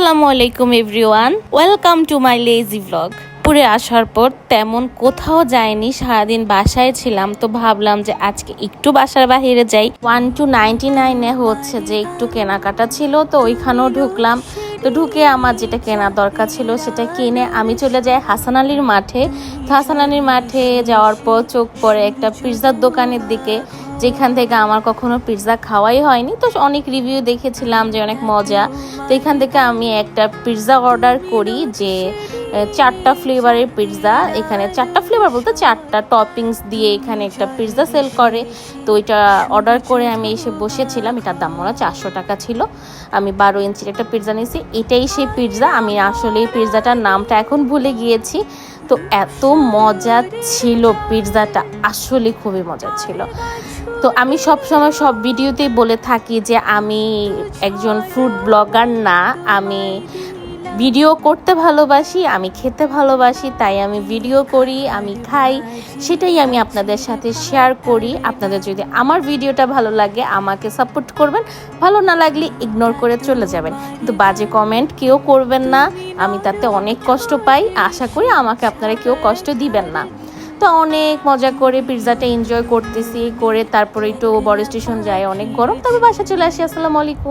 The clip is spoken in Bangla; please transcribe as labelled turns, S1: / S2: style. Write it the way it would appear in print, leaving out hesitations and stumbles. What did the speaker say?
S1: আসসালামু আলাইকুম everyone, welcome to my lazy blog. পুরে আসার পর তেমন কোথাও যাইনি, সারাদিন বাসায় ছিলাম। তো ভাবলাম যে আজকে একটু বাসার বাইরে যাই। 1-99 হচ্ছে যে একটু কেনাকাটা ছিল, তো ওইখানেও ঢুকলাম। তো ঢুকে আমার যেটা কেনার দরকার ছিল সেটা কিনে আমি চলে যাই হাসান আলীর মাঠে। তো হাসান আলীর মাঠে যাওয়ার পর চোখ পড়ে একটা পিৎজার দোকানের দিকে, যেখান থেকে আমার কখনো পিৎজা খাওয়াই হয়নি। তো অনেক রিভিউ দেখেছিলাম যে অনেক মজা। তো এখান থেকে আমি একটা পিৎজা অর্ডার করি, যে 4টা ফ্লেভারের পিৎজা। এখানে 4টা ফ্লেভার বলতে 4টা টপিংস দিয়ে এখানে একটা পিৎজা সেল করে। তো ওইটা অর্ডার করে আমি এসে বসেছিলাম। এটার দাম মনে হয় 400 টাকা ছিল। আমি 12 ইঞ্চির একটা পিৎজা নিয়েছি। এটাই সেই পিৎজা। আমি আসলে এই পিৎজাটার নামটা এখন ভুলে গিয়েছি। তো এত মজা ছিল পিৎজাটা, আসলে খুবই মজা ছিল। তো আমি সবসময় সব ভিডিওতেই বলে থাকি যে আমি একজন ফুড ব্লগার না, আমি ভিডিও করতে ভালোবাসি, আমি খেতে ভালোবাসি, তাই আমি ভিডিও করি, আমি খাই, সেটাই আমি আপনাদের সাথে শেয়ার করি। আপনাদের যদি আমার ভিডিওটা ভালো লাগে আমাকে সাপোর্ট করবেন, ভালো না লাগলে ইগনোর করে চলে যাবেন, কিন্তু বাজে কমেন্ট কেউ করবেন না, আমি তাতে অনেক কষ্ট পাই। আশা করি আমাকে আপনারা কেউ কষ্ট দিবেন না। তো অনেক মজা করে পিৎজাটা এনজয় করতেছি, করে তারপরে একটু বড় স্টেশন যায়, অনেক গরম, তবে বাসা চলে আসি। আসসালামু আলাইকুম।